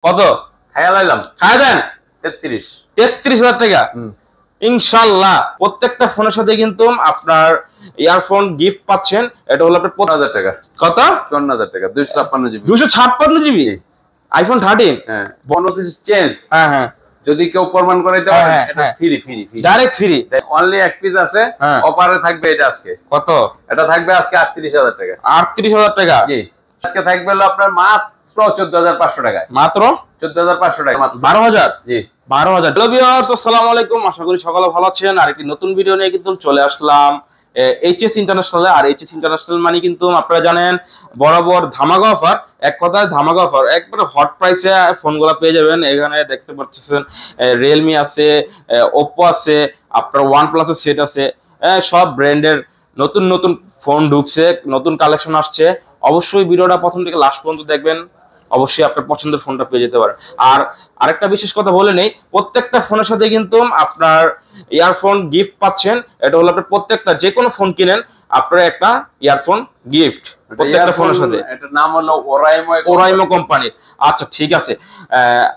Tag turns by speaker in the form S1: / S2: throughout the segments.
S1: কত
S2: খায়া লাইলাম?
S1: খায় দেন
S2: 33,000
S1: টাকা। ইনশাআল্লাহ প্রত্যেকটা ফোনের সাথে কিন্তু আপনার ইয়ারফোন গিফট পাচ্ছেন। এটা হলো আপনার
S2: 15,000 টাকা।
S1: কত?
S2: 54,000 টাকা। 256 জিবি।
S1: 256 GB iPhone 13।
S2: হ্যাঁ, বড় কিছু চেঞ্জ।
S1: হ্যাঁ
S2: যদি কেউ প্রমাণ করাইতে পারে এটা ফ্রি
S1: ডাইরেক্ট ফ্রি।
S2: অনলি এক পিস আছে, অফারে থাকবে এটা আজকে।
S1: কত?
S2: এটা থাকবে আজকে 38,000 টাকা।
S1: 38,000 টাকা?
S2: জি, আজকে থাকবে হলো আপনার মাত্র 14,500 টাকায়।
S1: মাত্র
S2: 14,500 টাকা।
S1: 12,000?
S2: জি
S1: 12,000। হ্যালো ভিউয়ার্স, আসসালামু আলাইকুম। আশা করি সকলে ভালো আছেন। আর একটি নতুন ভিডিও নিয়ে কিন্তু চলে আসলাম এইচএস ইন্টারন্যাশনালে। আর এইচএস ইন্টারন্যাশনাল মানে কিন্তু আপনারা জানেন বরাবর ধামাকা অফার। এক কথায় ধামাকা অফার, একবারে হট প্রাইসে ফোনগুলো পেয়ে যাবেন। এখানে দেখতে পাচ্ছেন রিয়েলমি আছে, ওপ্পো আছে, আপনার ওয়ানপ্লাসের সেট আছে, সব ব্র্যান্ডের নতুন নতুন ফোন ঢুকছে, নতুন কালেকশন আসছে। অবশ্যই ভিডিওটা প্রথম থেকে লাস্ট পর্যন্ত দেখবেন, অবশ্যই আপনার পছন্দের ফোনটা পেয়ে যেতে পারেন। আর আরেকটা বিশেষ কথা বলে নেই, প্রত্যেকটা ফোনের সাথে কিন্তু আপনার ইয়ারফোন গিফট পাচ্ছেন। এটা হলো আপনার প্রত্যেকটা যে কোনো ফোন কিনেন আপনারা একটা ইয়ারফোন গিফট প্রত্যেকটা ফোনের সাথে।
S2: এটার নাম হলো
S1: ওরাইমো কোম্পানি। আচ্ছা ঠিক আছে।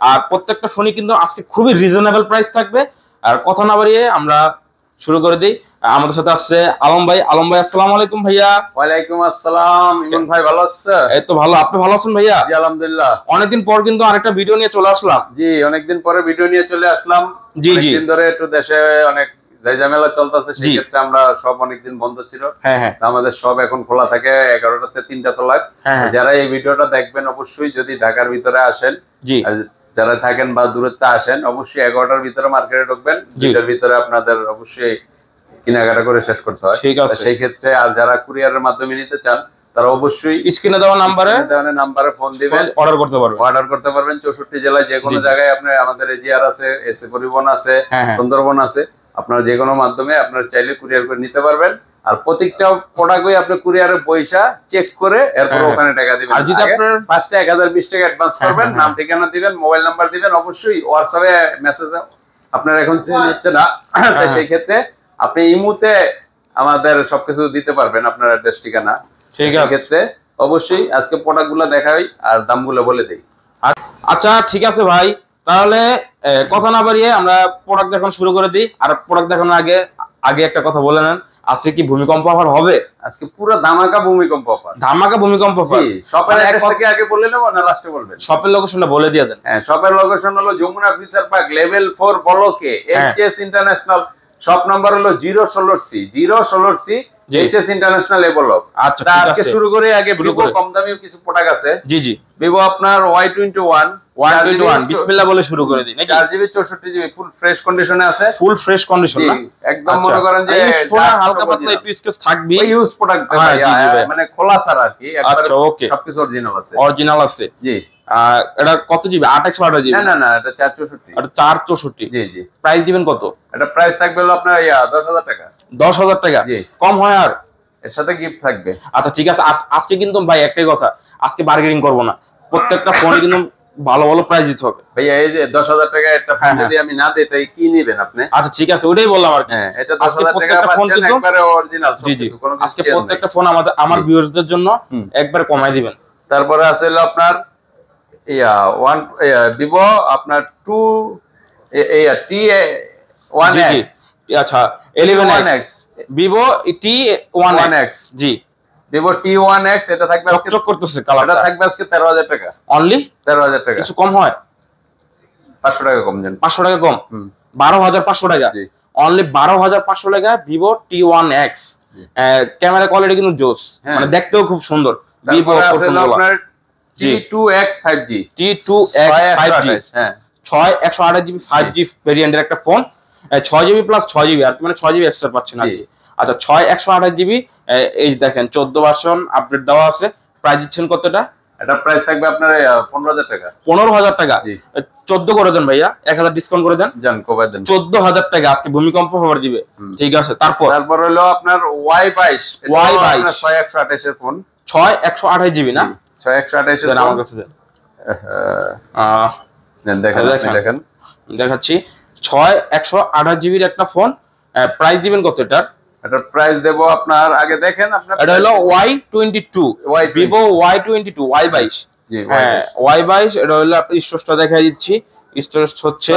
S1: আর প্রত্যেকটা ফোনই কিন্তু আজকে খুবই রিজনেবল প্রাইস থাকবে। আর কথা না বাড়িয়ে আমরা শুরু করে দিই। আমাদের সাথে আছে আলম ভাই। আলম ভাই আসসালামু আলাইকুম। ভাইয়া
S2: ওয়ালাইকুম আসসালাম। ইমন ভাই ভালো আছেন?
S1: এই তো ভালো, আপনি ভালো আছেন ভাইয়া?
S2: জি আলহামদুলিল্লাহ।
S1: অনেকদিন পর কিন্তু আরেকটা ভিডিও নিয়ে চলে আসলাম।
S2: জি অনেকদিন পরে ভিডিও নিয়ে চলে আসলাম। অনেকদিন ধরে একটু দেশে অনেক ঝামেলা চলতেছে, সেই ক্ষেত্রে আমরা সব অনেকদিন বন্ধ ছিল। আমাদের সব এখন খোলা থাকে 11টাতে 3টা তলায়। যারা এই ভিডিওটা দেখবেন অবশ্যই যদি ঢাকার ভিতরে আসেন, যারা থাকেন বা দূরত্বে আসেন, অবশ্যই 11টার ভিতরে মার্কেটে ঢুকবেন। 2টার ভিতরে আপনাদের অবশ্যই কেনাকাটা করে শেষ করতে হয়। সেই ক্ষেত্রে আর যারা কুরিয়ারের মাধ্যমে নিতে চান তারা অবশ্যই
S1: স্ক্রিনে দেওয়া নাম্বারে
S2: ফোন দিবেন, অর্ডার করতে পারবেন। 64 জেলায় যে কোনো জায়গায় আপনার আমাদের এজিআর আছে, এসএ পরিবহন আছে, সুন্দরবন আছে। আপনারা যে কোনো মাধ্যমে আপনারা চাইলে কুরিয়ার করে নিতে পারবেন। আর প্রত্যেকটা প্রোডাক্টই আপনি কুরিয়ারে পয়সা চেক করে এরপর ওখানে টাকা দিবেন। আর যদি আপনার ফার্স্টে 1020 টাকা অ্যাডভান্স করবেন, নাম ঠিকানা দিবেন, মোবাইল নাম্বার দিবেন। অবশ্যই হোয়াটসঅ্যাপে মেসেজ আপনার এখন চেঞ্জ হচ্ছে না, তাই সেই ক্ষেত্রে আপনি ইমুতে আমাদের সবকিছু দিতে পারবেন, আপনার অ্যাড্রেস ঠিকানা। ঠিক আছে, ক্ষেত্রে অবশ্যই আজকে প্রোডাক্টগুলো দেখাই আর দামগুলো বলে দেই।
S1: আচ্ছা ঠিক আছে ভাই, তাহলে কথা না বাড়িয়ে আমরা প্রোডাক্ট দেখানো শুরু করে দিই। আর প্রোডাক্ট দেখানোর আগে একটা কথা বলে নেন, আজকে কি ভূমিকম্প অফার হবে?
S2: আজকে পুরো ধামাকা ভূমিকম্প অফার।
S1: ধামাকা ভূমিকম্প অফার।
S2: শপের অ্যাড্রেসটা আগে বলে নেব না লাস্টে বলবেন?
S1: শপের লোকেশনটা বলে দিয়ে দেন।
S2: হ্যাঁ, শপের লোকেশন হলো যমুনা ফিচার পার্ক লেভেল 4 ব্লকে এইচএস ইন্টারন্যাশনাল। শপ নাম্বার হলো 016C এইচএস ইন্টারন্যাশনাল এভলভ।
S1: আচ্ছা
S2: আজকে শুরু করে আগে ভিভো কম দামি কিছু প্রোডাক্ট আছে।
S1: জি জি,
S2: ভিভো আপনার Y21
S1: বিসমিল্লাহ বলে শুরু করে দিই।
S2: 4GB 64GB ফুল ফ্রেশ কন্ডিশনে আছে।
S1: ফুল ফ্রেশ কন্ডিশন না
S2: একদম, মনে করেন যে
S1: ফোনে হালকা পাতলা ইউজ কেস থাকবে,
S2: ইউজ প্রোডাক্ট মানে খোলা ছাড়া আর কি।
S1: আচ্ছা ওকে,
S2: সবকিছু
S1: অরিজিনাল আছে।
S2: জি,
S1: এটা কত জিবি? 8/128 জিবি?
S2: না এটা 464।
S1: এটা 464।
S2: জি।
S1: প্রাইস দিবেন কত?
S2: এটা প্রাইস থাকবে হলো আপনার 10,000 টাকা।
S1: 10,000 টাকা? জি। কম হয়? আর
S2: এর সাথে গিফট থাকবে।
S1: আচ্ছা ঠিক আছে, আজকে কিন্তু ভাই একটাই কথা, আজকে বার্গেনিং করব না, প্রত্যেকটা ফোনে কিন্তু ভালো ভালো প্রাইস দিতে হবে।
S2: ভাইয়া এই যে 10,000 টাকা একটা ফোন যদি আমি না দেই তাই কি নেবেন আপনি?
S1: আচ্ছা ঠিক আছে, ওইটাই বললাম আর কি।
S2: হ্যাঁ, এটা 10,000 টাকা পাচ্ছেন একবারে অরিজিনাল সবকিছু, কোনো কিছু।
S1: আজকে প্রত্যেকটা ফোন আমার ভিউয়ারদের জন্য একবার কমাই দিবেন।
S2: তারপরে আছে হলো আপনার ভিভো আপনার 2T1X।
S1: আচ্ছা 11X ভিভো T1X। জি,
S2: ভিভো T1X। এটা থাকবে আজকে
S1: চকচক করতেছে কালারটা।
S2: এটা থাকবে আজকে 13,000 টাকা
S1: অনলি।
S2: 13,000 টাকা।
S1: কিছু কম হয়?
S2: 500 টাকা কম দেন।
S1: 500 টাকা কম? 12,500 টাকা। জি, অনলি 12,500 টাকা ভিভো T1X। ক্যামেরা কোয়ালিটি কিন্তু জোস, মানে দেখতেও খুব সুন্দর।
S2: ভিভো আছে আপনার T2X 5G।
S1: T2X 5G, হ্যাঁ 6128GB 5G ভেরিয়েন্টের একটা ফোন। 6GB প্লাস 6GB, আর মানে 6GB এক্সট্রা পাচ্ছেন আর কি। আচ্ছা 6128GB, এই দেখেন 14 ভার্সন আপডেট দেওয়া আছে। প্রাইস দিচ্ছেন কতটা?
S2: এটা প্রাইস থাকবে আপনার 15,000 টাকা।
S1: 15,000 টাকা? 14 করে দেন ভাইয়া, 1000 ডিসকাউন্ট করে দেন।
S2: জান কবে দেন?
S1: 14,000 টাকা আজকে ভূমিকম্প অফার দিবে। ঠিক আছে, তারপর
S2: হলো আপনার Y22।
S1: Y22
S2: 6128 এর ফোন।
S1: 6128GB না?
S2: 6128 এর
S1: আমার কাছে দেন। দেখেন দেখাচ্ছি 6128GB এর একটা ফোন। প্রাইস দিবেন কত এটার?
S2: এটার প্রাইস দেব আপনার আগে দেখেন আপনার।
S1: এটা হলো Y22 ভিভো Y22 Y22। হ্যাঁ Y22 এটা হলো আপনি স্টোরেজটা দেখাই দিচ্ছি। স্টোরেজ হচ্ছে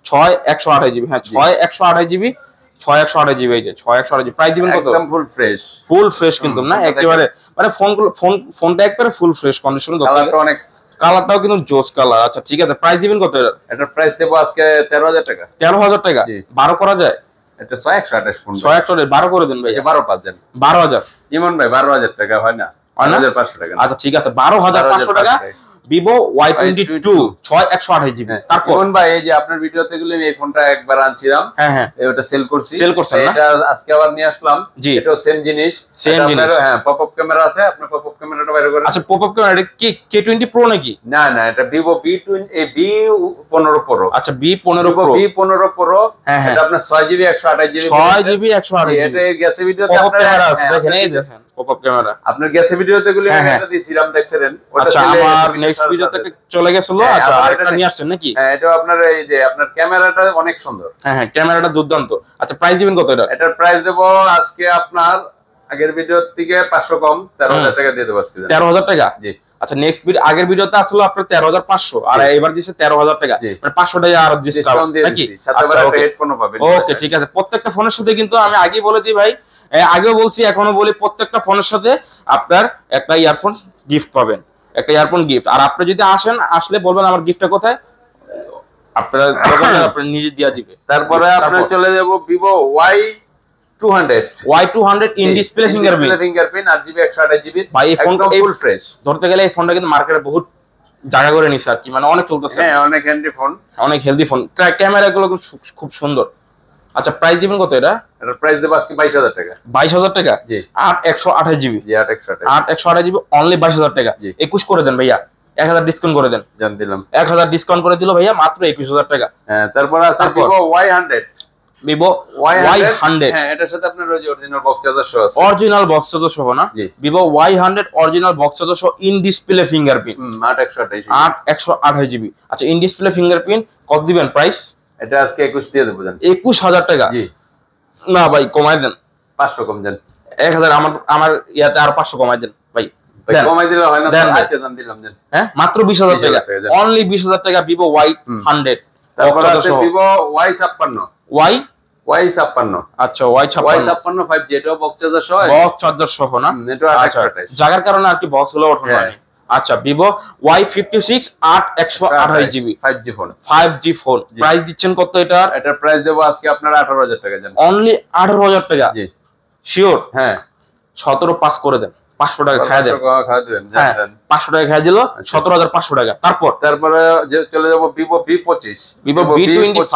S1: 6128 জিবি। হ্যাঁ 6128 জিবি, 6128 জিবি। এই যে 6128 জিবি। প্রাইস দিবেন কত?
S2: একদম ফুল ফ্রেশ,
S1: ফুল ফ্রেশ কিন্তু না একেবারে, মানে ফোনটা একবারে ফুল ফ্রেশ কন্ডিশন।
S2: কালারটা অনেক,
S1: কালারটাও কিন্তু জোস কালার। আচ্ছা ঠিক আছে, প্রাইস দিবেন কত এটা?
S2: এটার প্রাইস দেবো আজকে 13000 টাকা।
S1: 13000 টাকা? 12 করা যায়?
S2: এটা 6128 ফোন,
S1: 6128 12 করে দেন ভাই।
S2: 12 পাচ্ছেন
S1: 12000।
S2: ইমন ভাই 12000 টাকা হয় না? 12500 টাকা।
S1: আচ্ছা ঠিক আছে 12500 টাকা Vivo Y22 6128 জিবি। তারপর
S2: ইমন ভাই এই যে আপনার ভিডিওতে গুলো এই ফোনটা একবার আনছিলাম,
S1: হ্যাঁ
S2: এটা সেল করছেন না?
S1: এটা
S2: আজকে আবার নিয়ে আসলাম। এটাও সেম জিনিস। হ্যাঁ পপ আপ ক্যামেরা আছে, আপনি পপ আপ ক্যামেরাটা বাইরে করেন।
S1: আচ্ছা পপ আপ ক্যামেরা কি K20 Pro নাকি?
S2: না না, এটা Vivo B15 Pro।
S1: আচ্ছা B15
S2: Pro। এটা আপনার 6GB 128GB।
S1: 6GB 128GB।
S2: এটা গেছে ভিডিওতে
S1: আপনারা দেখেন, এই দেখেন পপ আপ ক্যামেরা
S2: আপনার গেছে ভিডিওতে গুলো এটা দিছিলাম, দেখছেন? ওটা
S1: আচ্ছা আমার নেক্সট ভিডিওতে চলে গেছিল। আচ্ছা আরেকটা নিয়ে আসছেন নাকি?
S2: হ্যাঁ এটা আপনার এই যে আপনার ক্যামেরাটা অনেক সুন্দর।
S1: হ্যাঁ ক্যামেরাটা দুর্দান্ত। আচ্ছা প্রাইস দিবেন কত এটা?
S2: এটার প্রাইস দেব আজকে আপনার আগের ভিডিও থেকে 500 কম, 13000 টাকা দিয়ে দেব আজকে।
S1: 13000 টাকা?
S2: জি।
S1: আচ্ছা নেক্সট ভিডিও, আগের ভিডিওতে আসলে আপনার 13500 আর এবার দিছে 13000 টাকা, মানে 500 টাকা আর ডিসকাউন্ট নাকি?
S2: সাথে আবার একটা হেডফোনও পাবেন।
S1: ওকে ঠিক আছে। প্রত্যেকটা ফোনের সাথে কিন্তু আমি আগেই বলে দিই ভাই, আগেও বলছি এখনো বলি, প্রত্যেকটা ফোনের সাথে আপনার একটা ইয়ারফোন গিফট পাবেন, একটা ইয়ারফোন গিফট। আর আপনি যদি আসলে বলবেন আমার গিফটটা কোথায়, আপনারা আপনি নিজে দিয়া দিবে।
S2: তারপরে আপনারা চলে যাব Vivo Y200
S1: in display
S2: fingerprint 8GB 128GB।
S1: ভাই এই ফোনটা
S2: ফুল ফ্রেশ।
S1: ধরতে গেলে এই ফোনটা কিন্তু মার্কেটে বহুত জায়গা করে নিছে আর কি, মানে অনেক চলতেছে।
S2: হ্যাঁ অনেক হ্যান্ডি ফোন,
S1: অনেক হেলদি ফোন। ক্যামেরা গুলো খুব সুন্দর। আচ্ছা প্রাইস দিবেন কত এটা?
S2: এটার প্রাইস দেব আজকে 22000 টাকা।
S1: 22000 টাকা?
S2: জি।
S1: 8128 জিবি।
S2: জি
S1: 8128 জিবি অনলি 22000 টাকা। 21 করে দেন ভাইয়া, 1000 ডিসকাউন্ট করে দেন।
S2: জান দিলাম
S1: 1000 ডিসকাউন্ট করে দিল ভাইয়া, মাত্র 21000 টাকা।
S2: হ্যাঁ তারপর আছে Vivo Y100।
S1: Vivo Y100
S2: হ্যাঁ এটার সাথে আপনার ওই যে অরিজিনাল বক্স চার্জার সহ আছে।
S1: অরিজিনাল বক্স চার্জার সহ না? Vivo Y100 original box charger সহ ইন ডিসপ্লে ফিঙ্গারপ্রিন্ট 8128 জিবি। আচ্ছা ইন ডিসপ্লে ফিঙ্গারপ্রিন্ট কত দিবেন প্রাইস?
S2: এটা আজকে 21 দিয়ে দেব জান।
S1: 21000 টাকা? জি। না ভাই কমাই দেন,
S2: 500 কম দেন।
S1: 1000 আমার ইয়াতে আর 500 কমাই দেন ভাই।
S2: কমাই দিলে হয় না? আচ্ছা জান দিলাম জান।
S1: হ্যাঁ মাত্র 20000 টাকা, অনলি 20000 টাকা Vivo Y100।
S2: তারপর আছে Vivo Y56।
S1: আচ্ছা Y56
S2: 5G, এটাও বক্স চার্জার সহ।
S1: বক্স চার্জার সহ না?
S2: এটা 128
S1: জায়গার কারণে আর কি বক্স হলো ওঠে না। আচ্ছা Vivo Y56 8128 GB
S2: 5G phone.
S1: 5G phone. Price দিচ্ছেন কত এটার?
S2: এটার প্রাইস দেব আজকে আপনার 18000 টাকা জান।
S1: অনলি 18000 টাকা? জি। শিওর?
S2: হ্যাঁ
S1: 17 পাস করে দেন, 500 টাকা খায় দেন। 500 টাকা খায় দিল, 17500 টাকা।
S2: তারপরে চলে যাব Vivo B25।
S1: Vivo B25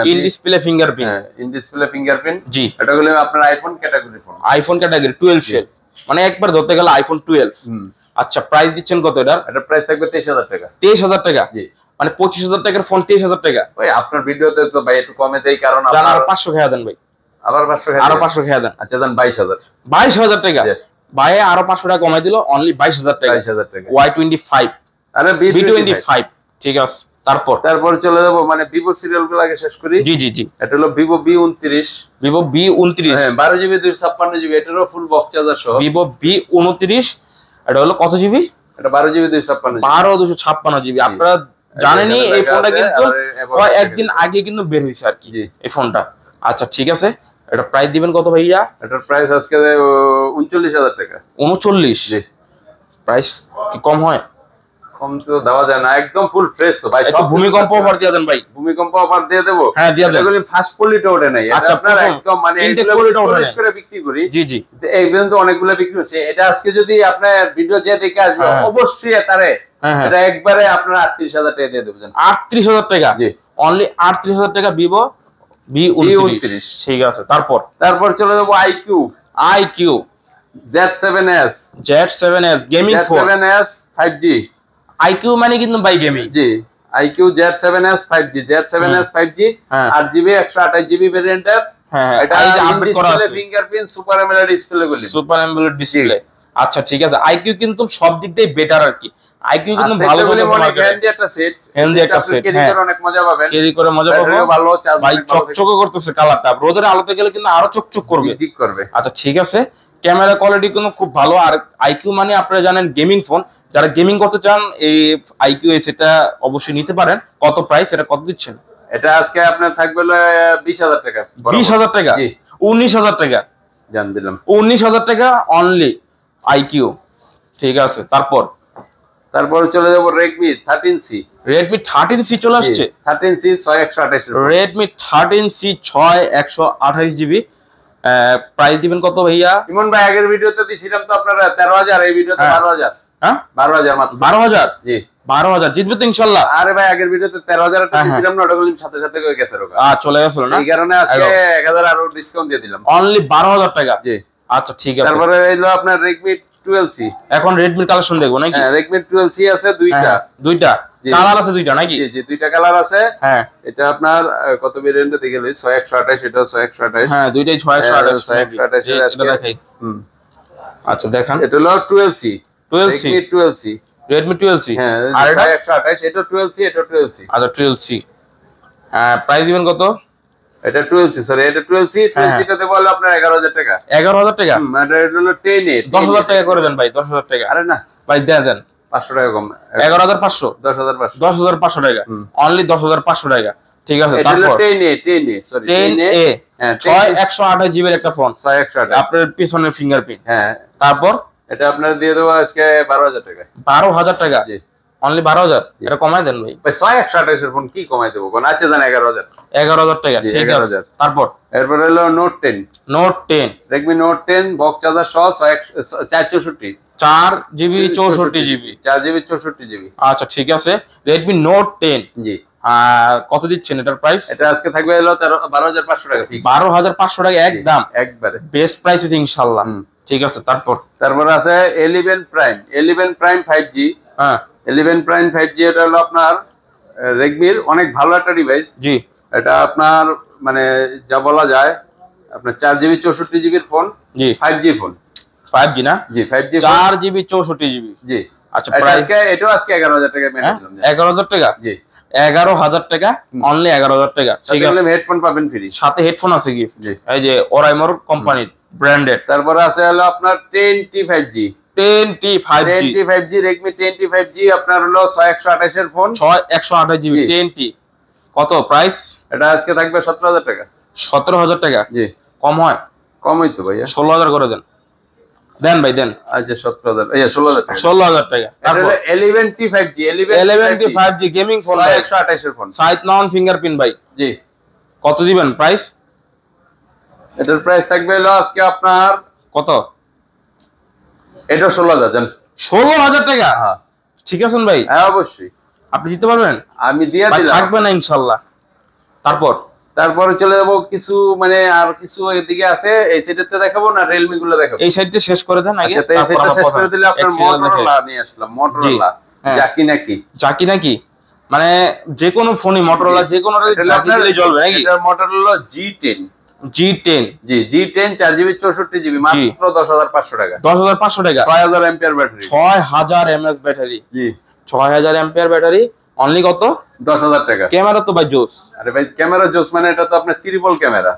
S1: in display fingerprint.
S2: In display fingerprint.
S1: জি।
S2: এটা হলো আপনার iPhone category phone.
S1: IPhone category 12 সেল, মানে একবার ধরতে গেলে আইফোন 12। আচ্ছা প্রাইস দিচ্ছেন কত এটার?
S2: এটার প্রাইস থাকবে 23000 টাকা।
S1: 23000 টাকা?
S2: জি।
S1: মানে 25000 টাকার ফোন 23000 টাকা?
S2: ওই আপনার ভিডিওতে তো ভাই একটু কমে দেই, কারণ
S1: আপনারা আরো 500 খেয়া দেন ভাই।
S2: আবার 500
S1: আরো 500 খেয়া দেন।
S2: আচ্ছা দেন 22000।
S1: 22000 টাকা? ভাই আরো 500 টাকা কমাই দিল, অনলি 22000 টাকা।
S2: 22000 টাকা
S1: Y25। আরে B25 ঠিক আছে। তারপর
S2: চলে যাব মানে Vivo সিরিয়াল গুলো আগে শেষ করি।
S1: জি জি জি।
S2: এটা হলো Vivo B29।
S1: Vivo B29
S2: হ্যাঁ 12GB 256GB, এটারও ফুল বক্স চার্জার সহ।
S1: Vivo B29 এটা হলো কত জিবি?
S2: এটা 12GB 256GB।
S1: 12256GB। আপনারা জানেনই এই ফোনটা কিন্তু একদিন আগে কিন্তু বের হইছে আর কি এই ফোনটা। আচ্ছা ঠিক আছে, এটা প্রাইস দিবেন কত ভাইয়া?
S2: এটার প্রাইস আজকে 39000 টাকা।
S1: 39? জি। প্রাইস কি কম হয়?
S2: কম তো দেওয়া যায় না, একদম ফুল ফ্রেশ তো ভাই।
S1: একটু ভূমিকম্প অফার দিয়ে দেন ভাই।
S2: ভূমিকম্প অফার দিয়ে দেব?
S1: হ্যাঁ দিয়ে দেন।
S2: এগুলি ফার্স্ট পলিটা ওঠে নাই।
S1: আচ্ছা
S2: আপনারা একদম মানে
S1: এগুলো পলিশ
S2: করে বিক্রি করি।
S1: জি জি।
S2: এই পর্যন্ত অনেকগুলো বিক্রি হচ্ছে। এটা আজকে যদি আপনার ভিডিও যে দেখে আসবে অবশ্যই তারে এটা একবারে আপনারা 38000 টাকা দিয়ে দেবেন।
S1: 38000 টাকা?
S2: জি।
S1: অনলি 38000 টাকা Vivo B29। ঠিক আছে। তারপর
S2: চলে যাব IQ Z7S
S1: gaming phone.
S2: Z7S 5G।
S1: IQ মানে কিন্তু by gaming.
S2: G IQ Z7S 5G 5G 8GB 128GB ভেরিয়েন্টের।
S1: হ্যাঁ এটা এই যে আপডেট করা আছে
S2: ফিঙ্গারপ্রিন্ট সুপার অ্যামোলেড ডিসপ্লে গুলি।
S1: Super AMOLED display. আচ্ছা ঠিক আছে। IQ কিন্তু সব দিক দিয়ে বেটার আর কি। IQ কিন্তু ভালো বলে মনে করেন।
S2: হ্যান্ডি একটা সেট।
S1: ক্যারি
S2: করে অনেক মজা পাবেন।
S1: ক্যারি করে মজা পাবো।
S2: ভালো চার্জ
S1: ভাই চকচক করতেছে কালারটা। রোদের আলোতে গেলে কিন্তু আরো চকচক করবে।
S2: ঠিক করবে।
S1: আচ্ছা ঠিক আছে। ক্যামেরা কোয়ালিটি কিন্তু খুব ভালো। আর IQ মানে আপনারা জানেন গেমিং ফোন। যারা গেমিং করতে চান এই আইকিউ সেটা অবশ্যই নিতে পারেন। কত প্রাইস, এটা কত দিচ্ছেন?
S2: এটা আজকে আপনার থাকবে 20,000 টাকা।
S1: 20,000 টাকা?
S2: জি
S1: 19,000 টাকা
S2: জান দিলাম।
S1: 19,000 টাকা অনলি আইকিউ। ঠিক আছে, তারপর
S2: চলে যাবো Redmi 13C।
S1: Redmi 13C চলে আসছে।
S2: 13C 6128
S1: Redmi 13C 6128 GB. Price দিবেন কত ভাইয়া?
S2: ইমন ভাই আগের ভিডিওতে দিছিলাম তো আপনারা 13,000, এই ভিডিওতে 12,000।
S1: হ্যাঁ
S2: 12,000 মাত্র।
S1: 12,000?
S2: জি
S1: 12,000 জিতবে তো ইনশাআল্লাহ।
S2: আরে ভাই আগের ভিডিওতে 13,000 টাকা দিছিলাম না, ওটা গুলো সাথে সাথে হয়ে গেছে রোগা।
S1: চলে গেছিল না,
S2: এই কারণে আজকে 1000 আরো ডিসকাউন্ট দিয়ে দিলাম।
S1: অনলি 12,000 টাকা।
S2: জি
S1: আচ্ছা ঠিক আছে।
S2: তারপরে হলো আপনার Redmi 12C।
S1: এখন Redmi কালেকশন দেখবো নাকি?
S2: হ্যাঁ Redmi 12C আছে দুইটা
S1: কালার আছে দুইটা নাকি?
S2: জি দুইটা কালার আছে।
S1: হ্যাঁ
S2: এটা আপনার কত ভেরিয়েন্টে দেখে লই, 6128, এটা 6128।
S1: হ্যাঁ দুইটাই
S2: 6128 এর আজকে
S1: দেখাই। আচ্ছা দেখান।
S2: এটা হলো 12C। Redmi 12C।
S1: Redmi 12C।
S2: হ্যাঁ
S1: আর এটা
S2: 6128, এটা 12C, এটা 12C।
S1: আচ্ছা 12C। প্রাইস দিবেন কত?
S2: এটা 12C, সরি এটা 12C। 12C টা দেব হলো আপনার 11,000 টাকা।
S1: 11,000 টাকা?
S2: এটা হলো 10A।
S1: 10,000 টাকা করে দেন ভাই, 10,000 টাকা।
S2: আরে না
S1: ভাই দেন
S2: 500 টাকা কম।
S1: 11,500?
S2: 10,500।
S1: 10,500 টাকা, অনলি 10,500 টাকা। ঠিক আছে,
S2: এটা হলো
S1: তারপর
S2: 10A, সরি
S1: 10A।
S2: হ্যাঁ
S1: 6128 জিবির একটা ফোন,
S2: 6128
S1: আপনার পিছনের ফিঙ্গারপ্রিন্ট।
S2: হ্যাঁ
S1: তারপর
S2: এটা আপনার দিয়ে দেবো আজকে 12,000 টাকা।
S1: 12,000 টাকা?
S2: জি
S1: অনলি 12,000। এটা কমায় দেন ভাই।
S2: ভাই 6128 এর ফোন কি কমাই দেবো কোন? আচ্ছা জান 11,000।
S1: 11,000 টাকা,
S2: জি,
S1: ঠিক আছে।
S2: 11,000।
S1: তারপর
S2: এরপর হলো Note 10।
S1: Note 10।
S2: Redmi Note 10 box charger সহ 464
S1: 4GB 64GB।
S2: 4GB 64GB।
S1: আচ্ছা ঠিক আছে, Redmi Note 10।
S2: জি
S1: কত দিচ্ছেন এটার প্রাইস?
S2: এটা আজকে থাকবে হলো 12,500 টাকা ফিক্স।
S1: 12,500 টাকা একদম,
S2: একবারে
S1: বেস্ট প্রাইস আছে ইনশাআল্লাহ। ঠিক আছে, তারপর
S2: আছে 11 Prime 5G।
S1: হ্যাঁ
S2: 11 Prime 5G এটা হলো আপনার Redmi-র অনেক ভালো একটা ডিভাইস।
S1: জি
S2: এটা আপনার মানে যা বলা যায় আপনার 4GB 64GB এর ফোন।
S1: জি
S2: 5G ফোন।
S1: 5G না?
S2: জি 5G
S1: 4GB 64GB।
S2: জি
S1: আচ্ছা
S2: এটা
S1: প্রাইস
S2: এটাও আজকে 11,000 টাকা মেনে দিলাম।
S1: 11,000 টাকা?
S2: জি
S1: 11,000 টাকা, অনলি 11,000 টাকা। ঠিক আছে,
S2: হেডফোন পাবেন ফ্রি,
S1: সাথে হেডফোন আছে গিফট।
S2: জি
S1: এই যে ওরাইমোর কোম্পানির ব্র্যান্ডেড।
S2: তারপরে আছে হলো আপনার 10T 5G।
S1: 10T
S2: 5G Redmi 10T 5G আপনার হলো 6128 এর ফোন,
S1: 6128GB 10T। কত প্রাইস?
S2: এটা আজকে থাকবে 17,000 টাকা।
S1: 17,000 টাকা?
S2: জি
S1: কম হয়?
S2: কম হইতো ভাইয়া।
S1: 16,000 করে দেন ভাই দেন।
S2: আচ্ছা 17,000, এই 16,000 টাকা।
S1: 16,000 টাকা।
S2: তারপর 11T 5G
S1: 11T 5G gaming phone,
S2: 128 এর ফোন,
S1: সাইড নন ফিঙ্গারপ্রিন্ট ভাই।
S2: জি
S1: কত দিবেন প্রাইস?
S2: এটার প্রাইস থাকবে হলো আজকে আপনার
S1: কত?
S2: এটা 16,000 জান।
S1: 16,000 টাকা?
S2: হ্যাঁ
S1: ঠিক আছেন ভাই?
S2: হ্যাঁ অবশ্যই
S1: আপনি দিতে পারবেন?
S2: আমি দিয়ে দিলাম।
S1: থাকবে না ইনশাআল্লাহ।
S2: তারপরে চলে যাবো কিছু মানে আর কিছু এদিকে আছে, এই সাইডেতে দেখাবো না Realme গুলো দেখাবো?
S1: এই সাইডটা শেষ করে দেন আগে।
S2: আচ্ছা এই সাইডটা শেষ করে দিলে আপনার Motorola নিয়ে আসলাম। Motorola জাকি নাকি
S1: মানে যে কোনো ফোনই Motorola যে কোনো দিলে চলবে নাকি?
S2: এটা Motorola G10।
S1: G10
S2: জি G10 4GB 64GB মাত্র 10,500 টাকা।
S1: 10,500 টাকা?
S2: 6000 এম্পিয়ার ব্যাটারি।
S1: 6000 mAh ব্যাটারি?
S2: জি
S1: 6000 এম্পিয়ার ব্যাটারি, অনলি কত?
S2: 10,000 টাকা।
S1: ক্যামেরা তো ভাই জোস।
S2: আরে ভাই ক্যামেরা জোস মানে এটা তো আপনার triple camera.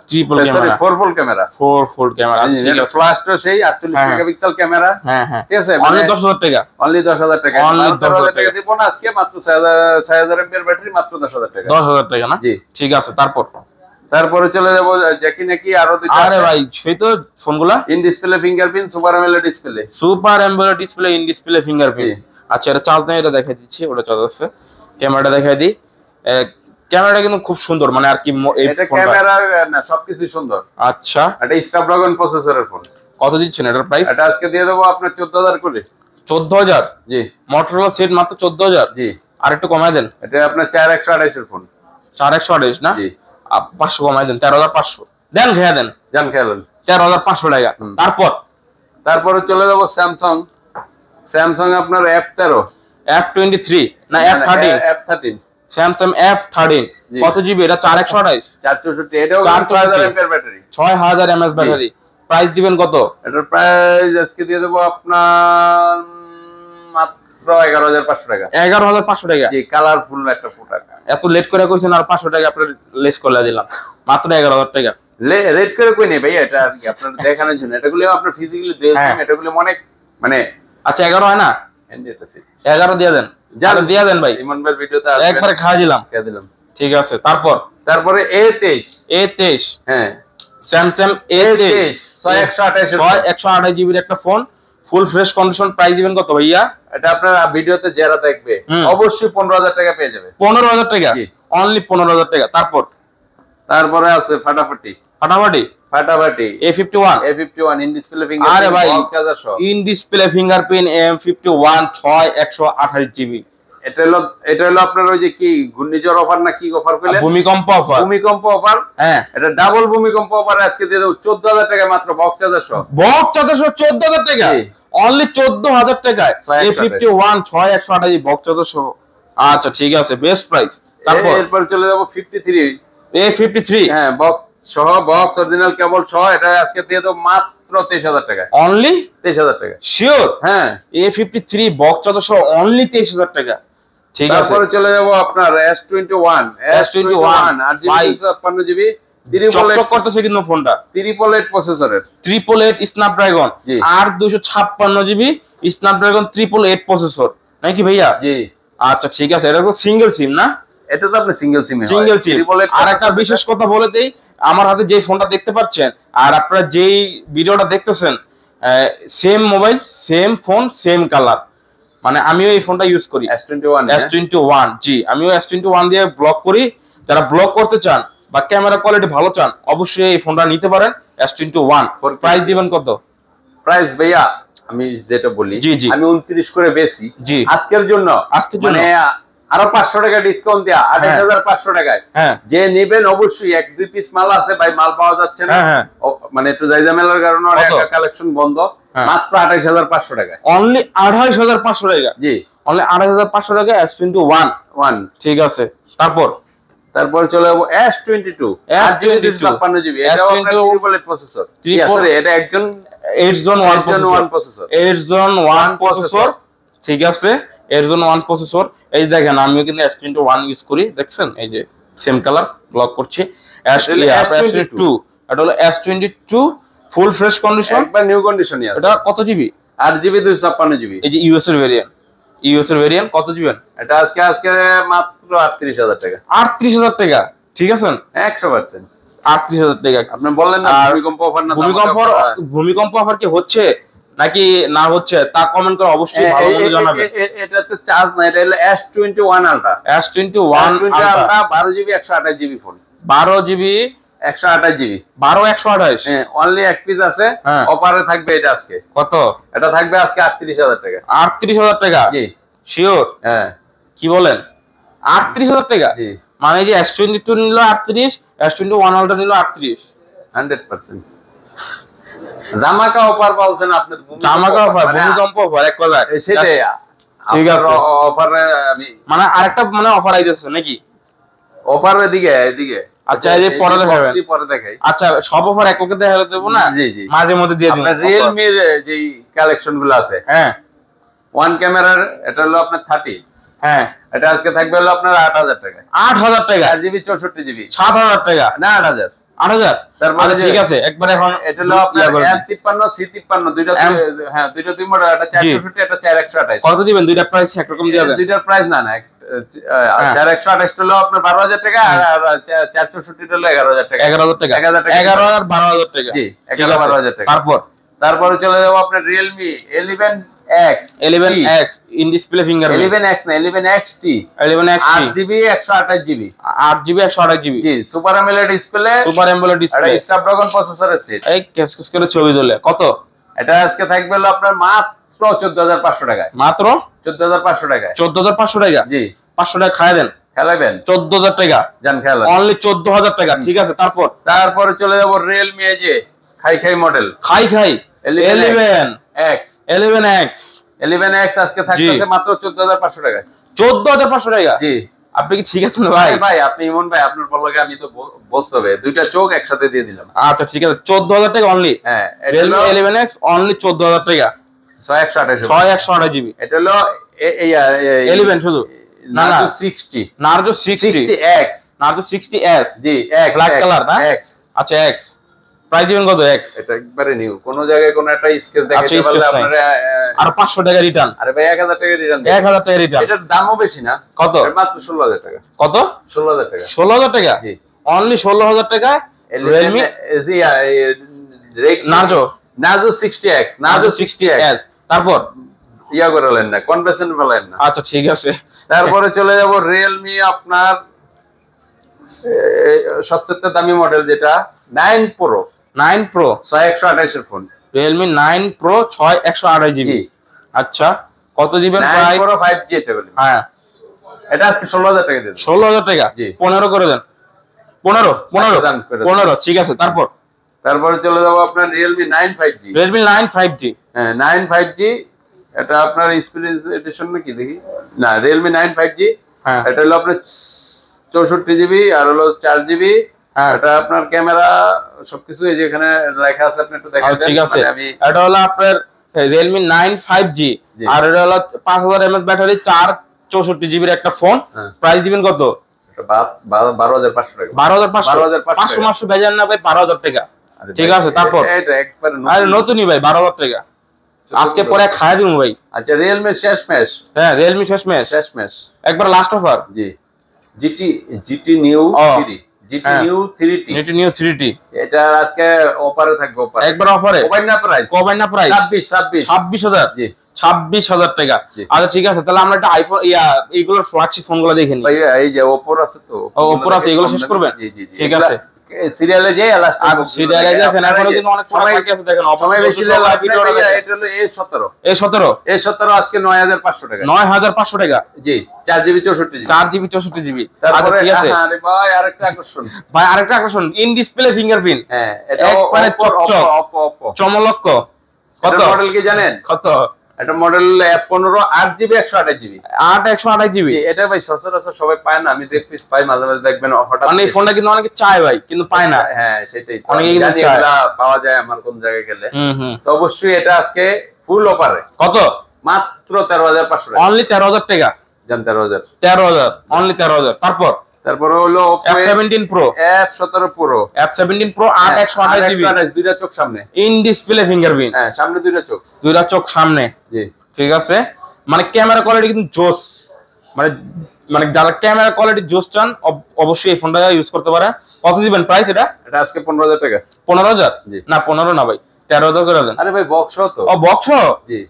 S1: Sorry
S2: 4 camera.
S1: 4 camera. ঠিক আছে,
S2: ফ্ল্যাশটা সেই 48 মেগাপিক্সেল ক্যামেরা।
S1: হ্যাঁ হ্যাঁ
S2: ঠিক আছে,
S1: অনলি 10,000 টাকা।
S2: অনলি 10,000 টাকা।
S1: অনলি 10,000
S2: টাকা দিব না আজকে, মাত্র 6000 এমপিআর ব্যাটারি, মাত্র 10,000 টাকা।
S1: 10,000 টাকা না?
S2: জি
S1: ঠিক আছে,
S2: তারপরে চলে যাব জ্যাকি নাকি আরো দুইটা।
S1: আরে ভাই সেই তো ফোনগুলা
S2: in display fingerprint, super AMOLED display.
S1: Super AMOLED display, in display fingerprint. আচ্ছা এটা চার্জ নেই, এটা দেখাই দিচ্ছি, ওটা চার্জ আছে। ক্যামেরাটা দেখাই দিই। ক্যামেরাটা কিন্তু খুব সুন্দর, মানে আর কি
S2: এটা ক্যামেরা না সবকিছু সুন্দর।
S1: আচ্ছা
S2: এটা স্ন্যাপড্রাগন প্রসেসরের ফোন।
S1: কত দিচ্ছেন এটার প্রাইস?
S2: এটা আজকে দিয়ে দেবো আপনার 14,000 করে।
S1: 14,000?
S2: জি
S1: Motorola সেট মাত্র 14,000?
S2: জি
S1: আর একটু কমায় দেন।
S2: এটা আপনার 4128 এর ফোন।
S1: 4128 না?
S2: জি
S1: 500 কমায় দেন, 13,500 দেন, খেয়ে দেন।
S2: জান খেলেন
S1: 13,500 টাকা।
S2: তারপরে চলে যাব স্যামসাং আপনার F13
S1: F23 না F13? স্যামসাং F13 কত জিবি? এটা 4128?
S2: 464, এটাও 6000 MPR battery,
S1: 6000 mAh battery. Price দিবেন কত?
S2: এটার প্রাইস আজকে দিয়ে দেবো আপনার মাত্র 11,500 টাকা।
S1: 11,500 টাকা?
S2: জি কালারফুল একটা ফোটা।
S1: এত লেট করে কইছেন, আর 500 টাকা আপনার লেস করে দিলাম, মাত্র 11,000 টাকা।
S2: রেট করে কই নেই ভাই, এটা আর কি আপনার দেখানোর জন্য। এটাগুলো আপনার ফিজিক্যালি দেখছেন, এটাগুলো অনেক মানে।
S1: আচ্ছা 11 হয় না?
S2: এটা সিট
S1: 11 দিয়ে দেন,
S2: জান
S1: দিয়ে দেন ভাই,
S2: ইমন ভাই ভিডিওতে
S1: একবারে খাওয়া দিলাম। ঠিক আছে, তারপরে A23,
S2: হ্যাঁ
S1: স্যামসাং A23 6128 জিবির একটা phone, full fresh condition. Price দিবেন কত ভাইয়া?
S2: এটা আপনার ভিডিওতে যারা দেখবে অবশ্যই 15000 টাকা পেয়ে যাবে।
S1: 15000 টাকা, অনলি 15000 টাকা।
S2: তারপরে আছে ফাটাফাটি A51 ইন ডিসপ্লে ফিঙ্গারপ্রিন্ট,
S1: আরে ভাই
S2: চার্জার সহ,
S1: in display fingerprint M51 6128 GB.
S2: এটা হলো আপনার ওই যে কি ঘূর্ণিঝড় অফার না কি অফার পেলেন?
S1: ভূমিকম্প অফার। হ্যাঁ,
S2: এটা ডাবল ভূমিকম্প অফার আজকে দিয়ে দেব 14000 টাকা মাত্র, বক্স চার্জার সহ।
S1: 14000 টাকা, অনলি 14000 টাকায় A51 6128 বক্স চার্জার সহ। আচ্ছা ঠিক আছে, বেস্ট প্রাইস।
S2: এরপর চলে যাব
S1: 53
S2: হ্যাঁ, বক্স সহ, বক্স অরিজিনাল কেবল সহ। এটা আজকে দিয়ে দেব মাত্র 23000 টাকা,
S1: অনলি
S2: 23000 টাকা।
S1: শিওর?
S2: হ্যাঁ,
S1: A53 বক্স চার্জার সহ অনলি 23000 টাকা। ঠিক আছে,
S2: তারপরে চলে যাব আপনার S21 8GB 56GB
S1: চকচক করতেছে কিন্তু ফোনটা,
S2: 888 প্রসেসরের,
S1: 888 স্ন্যাপড্রাগন 8 256GB স্ন্যাপড্রাগন 888 প্রসেসর নাকি ভাইয়া?
S2: জি।
S1: আচ্ছা ঠিক আছে, এটা তো সিঙ্গেল সিম না?
S2: এটা তো আপনি সিঙ্গেল সিম।
S1: আর একটা বিশেষ কথা বলে দেই, আমার হাতে যে ফোনটা দেখতে পাচ্ছেন আর আপনারা যেই ভিডিওটা দেখতেছেন, same mobile, same phone, same colour. মানে আমিও এই ফোনটা ইউজ করি, S21। জি, আমিও S21 দিয়ে ব্লগ করি। যারা ব্লগ করতে চান বা ক্যামেরা কোয়ালিটি ভালো চান, অবশ্যই এই ফোনটা নিতে পারেন, S21। প্রাইস দিবেন কত?
S2: প্রাইস ভাইয়া আমি যেটা বলি, আমি 29 করে বেশি আজকের জন্য, মানে আরো 500 টাকা ডিসকাউন্ট দেয়া 28500 টাকায় যে নেবেন। অবশ্যই 1-2 পিস মাল আছে ভাই, মাল পাওয়া যাচ্ছে না, মানে একটু জায়জামেলার কারণে একটা কালেকশন বন্ধ। মাত্র 28500 টাকা,
S1: অনলি 28500 টাকা।
S2: জি,
S1: অনলি 28500 টাকা S21। ঠিক আছে, তারপর
S2: চলে যাবো S22 8GB 56GB প্রসেসর। এটা একজন
S1: 8 Zen 1 প্রসেসর। ঠিক আছে, 8 Zen 1 প্রসেসর। এই দেখেন, আমিও কিন্তু S21 ইউজ করি, দেখছেন এই যে সেম কালার ব্লক করছি। S22, এটা হলো S22 ফুল ফ্রেশ কন্ডিশন,
S2: একবার নিউ কন্ডিশনই আছে।
S1: এটা কত জিবি?
S2: 8GB 256GB।
S1: এই যে ইউএস এর ভেরিয়েন্ট কত জিবি?
S2: এটা আজকে মাত্র 38000 টাকা।
S1: 38000 টাকা, ঠিক আছে
S2: 100%।
S1: 38000 টাকা।
S2: আপনি বললেন না ভূমিকম্প অফার না?
S1: ভূমিকম্প অফার কি হচ্ছে নাকি না হচ্ছে তা কমেন্ট করে অবশ্যই ভালো জানাবেন।
S2: এটাতে চার্জ না, এটা হলো S21 ultra.
S1: S21 ultra
S2: 12GB 128GB phone,
S1: 12GB
S2: 128GB
S1: 128।
S2: হ্যাঁ, অনলি এক পিস আছে, অফারে থাকবে। এটা আজকে কত? এটা থাকবে আজকে 38000 টাকা।
S1: 38000 টাকা? জি, শিওর? হ্যাঁ, কি বলেন 38000 টাকা? জি, মানে যে S22 নিল 38, S21 আলট্রা নিল 38।
S2: 100% জামাকা অফার বলছেন আপনি?
S1: জামাকা অফার, ভূমিকম্প অফার, এক কথায় সেটাই। ঠিক আছে,
S2: অফারে আমি
S1: মানে আরেকটা মানে অফার আইতেছে নাকি?
S2: অফার এদিকে।
S1: আচ্ছা, এই যে পরে দেখাই। আচ্ছা, সব অফার এককে দেখালে দেব না? জি, মাঝে মধ্যে দিয়ে দিন।
S2: Realme এর যে কালেকশন গুলো আছে, হ্যাঁ, ওয়ান ক্যামেরার, এটা হলো আপনার 30। হ্যাঁ, এটা আজকে থাকবে হলো আপনার 8000 টাকা।
S1: 8000 টাকা?
S2: 8GB 64GB
S1: 7000 টাকা না?
S2: 8000।
S1: তারপরে ঠিক আছে, একবার এখন
S2: এটা হলো আপনার M53 C53 দুইটা, হ্যাঁ দুইটা দুই মডেল, এটা 460, এটা 4128।
S1: কত দিবেন? দুইটা প্রাইস একরকম দিয়ে দেন।
S2: দুইটার প্রাইস না 4128 হলো আপনার 12000 টাকা, আর 464 হলো 11000 টাকা।
S1: 11000 টাকা, 11 আর 12000 টাকা।
S2: জি, 11000 টাকা। তারপরে চলে যাব আপনার Realme 11X
S1: in display fingerprint.
S2: 11X না, 11XT 8GB 128GB
S1: 8GB 128GB।
S2: জি, সুপার অ্যামোলেড ডিসপ্লে, এটা স্ন্যাপড্রাগন প্রসেসরের সেট।
S1: এই কেস করে ছবি তোলে। কত?
S2: এটা আজকে থাকবে হলো আপনার মাত্র 14500 টাকায়।
S1: মাত্র
S2: 14500 টাকায়।
S1: 14500 টাকা? জি, 500 টাকা খায় দেন,
S2: খেলাবেন।
S1: 14000 টাকা জান, খেলা অনলি 14000 টাকা। ঠিক আছে, তারপরে
S2: চলে যাব Realme এই যে খাই মডেল, 11X আজকে থাকতেছে মাত্র 14500 টাকায়।
S1: 14500 টাকা? জি। আপনি কি ঠিক আছেন ভাই?
S2: ভাই আপনি ইমন ভাই, আপনার বলকে আমি তো বুঝতে হবে, দুইটা চোখ একসাথে দিয়ে দিলাম।
S1: আচ্ছা ঠিক আছে, 14000 টাকা অনলি। হ্যাঁ, Realme 11X অনলি 14000 টাকা, 6128GB। এটা হলো 11 শুধু না,
S2: 60
S1: Narzo 60X, Narzo 60S। জি, ব্ল্যাক কালার না? আচ্ছা, X প্রাইস দিবেন কত এক্স?
S2: এটা একবারে নিউ, কোন জায়গায় কোন একটা স্কেচ দেখাইতে পারলে আপনারা
S1: আর 500 টাকা রিটার্ন।
S2: আরে ভাই 1000 টাকা রিটার্ন,
S1: 1000 টাকা রিটার্ন।
S2: এটার দামও বেশি না। কত? মাত্র 16000 টাকা। কত? 16000 টাকা।
S1: 16000 টাকা? জি, অনলি 16000 টাকা। Realme Narzo 60X, Narzo 60X। তারপর
S2: ইয়া করালেন না, কনভেনশন বলেন না।
S1: আচ্ছা ঠিক আছে।
S2: তারপরে চলে যাব Realme আপনার সবচেয়ে দামি মডেল যেটা 9 Pro 6128 এর ফোন।
S1: Realme 9 Pro 6128 GB. আচ্ছা কত দিবেন প্রাইস?
S2: 9 Pro 5G এটা বলি।
S1: হ্যাঁ
S2: এটা আজকে 16000 টাকা দেন।
S1: 16000 টাকা? জি 15 করে দেন। 15 ঠিক আছে। তারপরে
S2: চলে যাব আপনার Realme 9 5G।
S1: Realme 9 5G,
S2: হ্যাঁ 9 5G। এটা আপনার এক্সপেরিয়েন্স এডিশন নাকি দেখি না, Realme 9 5G। হ্যাঁ এটা হলো আপনার 64 জিবি আর হলো 4 জিবি। এটা আপনার ক্যামেরা সবকিছু এই যে এখানে লেখা আছে, আপনি একটু দেখাই দেন।
S1: ঠিক আছে, এটা হলো আপনার Realme 9 5G আর এটা হলো 5000 mAh ব্যাটারি, 64 জিবির একটা ফোন। প্রাইস দিবেন কত?
S2: 12500 টাকা।
S1: 12500 500 বেজান না ভাই, 12000 টাকা। ঠিক আছে তারপর
S2: এটা একবারে
S1: নতুনই ভাই 12000 টাকা। আজকে পরে খায় দিমু ভাই।
S2: আচ্ছা Realme শেষমেশ।
S1: হ্যাঁ Realme শেষমেশ একবার লাস্ট অফার।
S2: জি GT New 3, GT New 3T,
S1: GT New 3T
S2: এটা আজকে অফারে থাকবে।
S1: একবার অফারে কবাইনা প্রাইস 26000। জি 26000 টাকা। আচ্ছা ঠিক আছে, তাহলে আমরা একটা আইফোন এইগুলোর ফ্ল্যাগশিপ ফোনগুলো দেখে নিই।
S2: ভাই এই যে Oppo আছে তো,
S1: Oppo আছে, এগুলো শেষ করবেন? জি ঠিক আছে,
S2: সিরিয়ালে যাই লাস্ট।
S1: আচ্ছা সিরিয়ালে যাই, এখনো কিন্তু অনেক সময় বাকি আছে। দেখেন সময় বেশি লাগে ভিডিওটা।
S2: এটা হলো A17 আজকে 9500 টাকা।
S1: 9500 টাকা।
S2: জি 4GB 64GB।
S1: তারপরে ঠিক আছে।
S2: আরে ভাই আরেকটা আকর্ষণ,
S1: ইন ডিসপ্লে ফিঙ্গারপ্রিন্ট।
S2: হ্যাঁ এটা
S1: একবারে চকচক
S2: Oppo
S1: চমলক্ক। কত
S2: মডেল কি জানেন? কত? এটা model F15 8GB 128GB।
S1: 128GB।
S2: এটা ভাই সচরাচর সবাই পায় না, আমি পাই মাঝে মাঝে দেখবেন হঠাৎ।
S1: মানে এই ফোনটা কিন্তু অনেকে চায় ভাই, কিন্তু পায় না।
S2: হ্যাঁ সেটাই,
S1: অনেকে কিন্তু
S2: পাওয়া যায় আমার কোন জায়গায় গেলে। তো অবশ্যই এটা আজকে ফুল অফারে। কত? মাত্র 13500 টাকা।
S1: অনলি 13000 টাকা।
S2: জান 13000
S1: অনলি 13000।
S2: তারপরে হলো
S1: F17 Pro,
S2: F17 Pro,
S1: F17 Pro 8128GB,
S2: দুইটা চোখ সামনে,
S1: ইন ডিসপ্লে ফিঙ্গারপ্রিন্ট।
S2: হ্যাঁ সামনে দুইটা চোখ
S1: সামনে। জি ঠিক আছে, মানে ক্যামেরা কোয়ালিটি কিন্তু জোস। মানে যারা ক্যামেরা কোয়ালিটি জোস চান অবশ্যই এই ফোনটা ইউজ করতে পারে। কত দিবেন প্রাইস? এটা
S2: আজকে 15000 টাকা।
S1: 15000? না 15 না ভাই, 13000 করে দেন।
S2: আরে ভাই বক্স তো।
S1: বক্স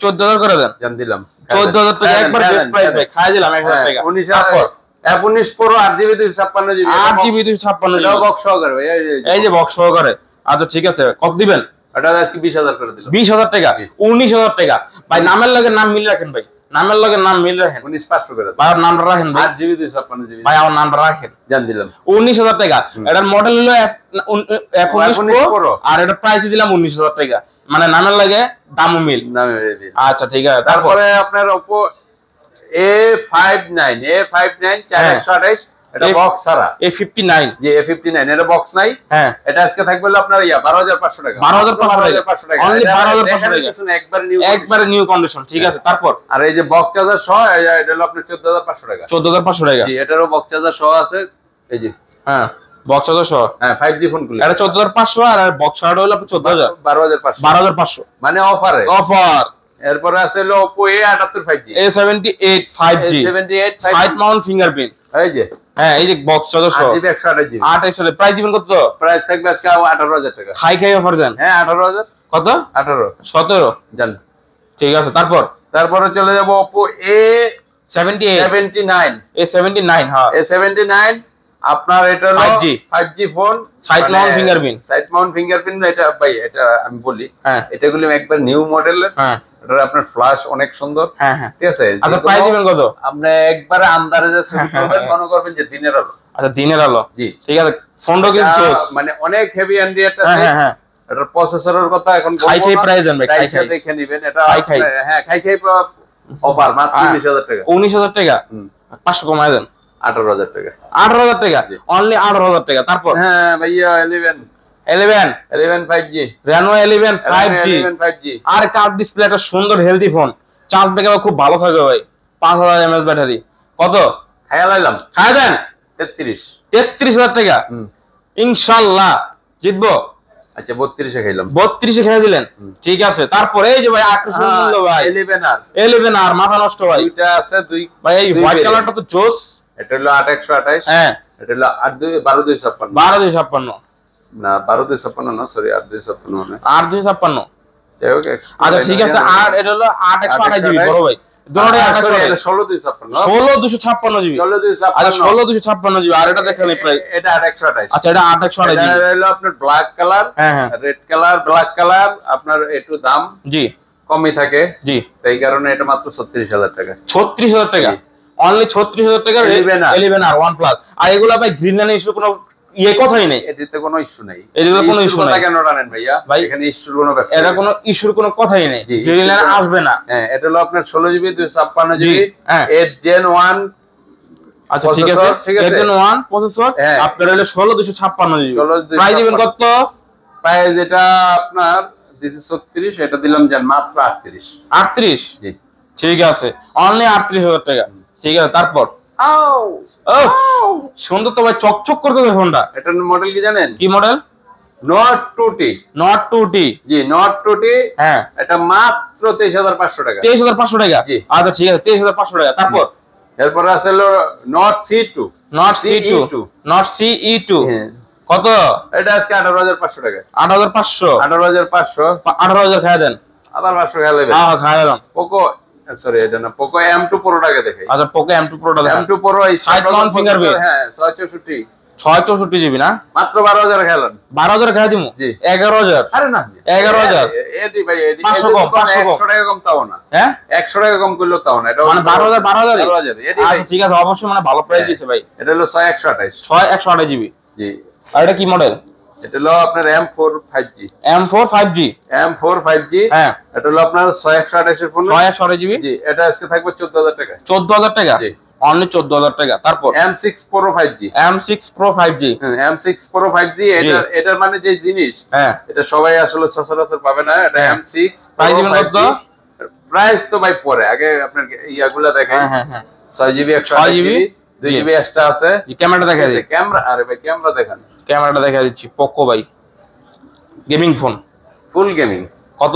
S1: 14000 করে দেন।
S2: জান দিলাম
S1: 14000 টাকা একবার বেস্ট প্রাইস ভাই, খাই দিলাম 1000 টাকা।
S2: 19 Pro 8GB 256GB,
S1: 8GB 256GB
S2: box সহকারে ভাই,
S1: এই যে বক্স সহকারে। আচ্ছা ঠিক আছে, কত দিবেন?
S2: এটা আজকে 20000 করে দিলাম।
S1: 20000 টাকা? 19000 টাকা ভাই। নামের লগে নাম মিল রাখেন ভাই,
S2: 19500 করে
S1: ভাই। নামটা রাখেন ভাই,
S2: 8GB 256GB
S1: ভাই। আমার নামটা রাখেন,
S2: জান দিলাম।
S1: 19000 টাকা। এটার মডেল হলো F19 Pro আর এটা প্রাইস দিলাম 19000 টাকা। মানে নামের লাগে দামও মিল। আচ্ছা ঠিক আছে।
S2: তারপরে আপনার Oppo A59 4128, এটা বক্স ছাড়া।
S1: A59,
S2: জি A59, এটা বক্স নাই। হ্যাঁ এটা আজকে থাকবে আপনার 12500 টাকা।
S1: 12500 টাকা অনলি। 12500 টাকা একবারে নিউ কন্ডিশন। ঠিক আছে তারপর?
S2: আর এই যে বক্স চার্জার সহ এটা হলো আপনার 14500 টাকা।
S1: 14500 টাকা।
S2: জি এটারও বক্স চার্জার সহ আছে, এই যে।
S1: হ্যাঁ বক্স চার্জার সহ।
S2: হ্যাঁ 5G ফোন গুলো এটা
S1: 14500 আর বক্স চার্জার হলো 14000। 12500
S2: মানে অফারে। এরপর আছে হলো Oppo A78 5G,
S1: A78 5G, side Mount fingerprint.
S2: এই যে
S1: হ্যাঁ এই যে বক্স চার্জার সহ
S2: 8GB 128GB।
S1: 8 প্রাইস দিবেন কত?
S2: প্রাইস থাকবে আজকে 18000 টাকা।
S1: খাই অফার দেন।
S2: হ্যাঁ 18000। কত? 18
S1: 17
S2: জান।
S1: ঠিক আছে তারপরে
S2: চলে যাব Oppo A79,
S1: হ্যাঁ
S2: A79 আপনার এটা হলো 5G phone,
S1: side Mount fingerprint.
S2: এটা ভাই এটা আমি বলি, হ্যাঁ এটা গুলো একবার নিউ মডেলের। হ্যাঁ এটা আপনার ফ্ল্যাশ অনেক সুন্দর। হ্যাঁ ঠিক আছে।
S1: আচ্ছা প্রাইস দিবেন কত?
S2: আপনি একবারে আন্দাজে যে ছবি করবেন মনে করবেন যে দিনের আলো।
S1: আচ্ছা দিনের আলো। জি ঠিক আছে। ফোনটা কিন্তু
S2: মানে অনেক হেভি অ্যান্ড্রয়েড আছে। হ্যাঁ হ্যাঁ এটার প্রসেসরের কথা এখন বলবো না।
S1: খাই প্রাইস দেন ভাই, খাই
S2: দেখে নেবেন। এটা হ্যাঁ খাই অফার মাত্র 19000 টাকা।
S1: 19000 টাকা 500 কমায় দেন।
S2: 18000 টাকা।
S1: 18000 টাকা অনলি 18000 টাকা। তারপর?
S2: হ্যাঁ ভাইয়া 11 5G,
S1: Reno 11 5G। আর কার্ভ ডিসপ্লে, একটা সুন্দর হেলদি ফোন, চার্জ ব্যাকআপ খুব ভালো থাকবে ভাই। 5000 mAh ব্যাটারি। কত?
S2: খাইলাম
S1: খাই দেন।
S2: 33000
S1: টাকা। ইনশাআল্লাহ জিতবো।
S2: আচ্ছা 32 এ খাইলাম,
S1: 32 এ খেয়ে দিলেন, ঠিক আছে। তারপরে এই যে ভাই আকর্ষণ মূল্য ভাই 11R মাথা নষ্ট ভাই,
S2: দুইটা আছে, দুই
S1: ভাই এই হোয়াইট কালারটা তো জোস।
S2: এটা হলো 8128,
S1: হ্যাঁ
S2: এটা হলো 12256,
S1: 12256
S2: না 12256 না, সরি 8256 মানে
S1: 8256।
S2: যাই হোক,
S1: আচ্ছা ঠিক আছে। আর এটা হলো 8128 জিবি বড় ভাই, দুটোই 16256 জিবি, 16256 জিবি। আর এটা দেখেন প্রায়,
S2: এটা 8128।
S1: আচ্ছা এটা 8128 জিবি।
S2: এটা হলো আপনার ব্ল্যাক কালার,
S1: হ্যাঁ হ্যাঁ
S2: রেড কালার, ব্ল্যাক কালার আপনার একটু দাম
S1: জি
S2: কমই থাকে,
S1: জি,
S2: এই কারণে এটা মাত্র 36000 টাকা।
S1: 36000 টাকা, অনলি 36000 টাকা 11R OnePlus। আর এগুলা ভাই গ্রিন লাইনের ইস্যু কোনো কথাই নেই,
S2: এটাতে কোনো ইস্যু নাই,
S1: এগুলো কোনো ইস্যু নাই।
S2: কেন জানেন ভাইয়া, ভাই এখানে ইস্যুর কোনো ব্যাপার,
S1: এটা কোনো ইস্যুর কোনো কথাই নেই, গ্রিন লাইন আসবে না।
S2: হ্যাঁ এটা হলো আপনার 16GB 256GB 8 Gen 1।
S1: আচ্ছা ঠিক আছে, 8 Gen 1 প্রসেসর, আপনার হলো 16256 জিবি। প্রাইস দিবেন কত?
S2: প্রাইস এটা আপনার দিস ইজ 36, এটা দিলাম জান মাত্র 38।
S1: জি ঠিক আছে, অনলি 38000 টাকা, ঠিক আছে। তারপর সুন্দর তো ভাই, চকচক করতেছে ফোনটা।
S2: এটার মডেল কি জানেন? কি
S1: model?
S2: Note 2T।
S1: Note 2T,
S2: জি Note 2T।
S1: হ্যাঁ
S2: এটা মাত্র 23500 টাকা।
S1: 23500 টাকা, আচ্ছা ঠিক আছে 23500 টাকা। তারপর
S2: এরপর আছে হলো Note C2।
S1: Note C2, Note CE2 কত?
S2: এটা আজকে 18500 টাকা।
S1: 18500,
S2: 18500
S1: খায় দেন,
S2: আবার 500 খাইলে
S1: হ্যাঁ খায় দিলাম।
S2: পোকো, সরি এটা না, পোকো M2 Pro টাকে দেখাই।
S1: আচ্ছা পোকো M2 Pro টা দেখেন।
S2: M2 Pro এই
S1: সাইড মাউন্ট ফিঙ্গারপ্রিন্ট,
S2: হ্যাঁ 664
S1: জিবি না,
S2: মাত্র 12000 খাইলাম।
S1: 12000 খায় দিমু? জি 11000।
S2: আরে না
S1: 11000
S2: এডি ভাই, এডি
S1: 500 কম,
S2: 100 টাকা কম তাও না, হ্যাঁ 100 টাকা কম করলেও তাও না, এটা
S1: মানে 12000
S2: এডি ভাই।
S1: আচ্ছা ঠিক আছে, অবশ্যই মানে ভালো প্রাইস দিয়েছে ভাই।
S2: এটা হলো
S1: 6128 জিবি।
S2: জি।
S1: আর এটা কি মডেল?
S2: এটা হলো আপনার M4 5G।
S1: M4 5G,
S2: M4 5G, হ্যাঁ এটা হলো আপনার 6128 এর ফোন,
S1: 6128 জিবি।
S2: জি এটা আজকে থাকবে 14000 টাকা।
S1: 14000 টাকা, জি অনলি 14000 টাকা। তারপর
S2: M6 Pro 5G,
S1: M6 Pro 5G,
S2: M6 Pro 5G, এটার মানে যে জিনিস, হ্যাঁ এটা সবাই আসলে সচরাচর পাবে না। এটা M6
S1: প্রাইস দিবেন কত?
S2: প্রাইস তো ভাই পরে, আগে আপনার ইয়াগুলা দেখেন। হ্যাঁ হ্যাঁ 6GB 128GB 2GB এক্সট্রা আছে।
S1: ক্যামেরাটা দেখা দিই,
S2: ক্যামেরা, আরে ভাই ক্যামেরা দেখেন,
S1: ক্যামেরাটা দেখা দিচ্ছি। পোকো ভাই গেমিং ফোন,
S2: ফুল গেমিং। কত?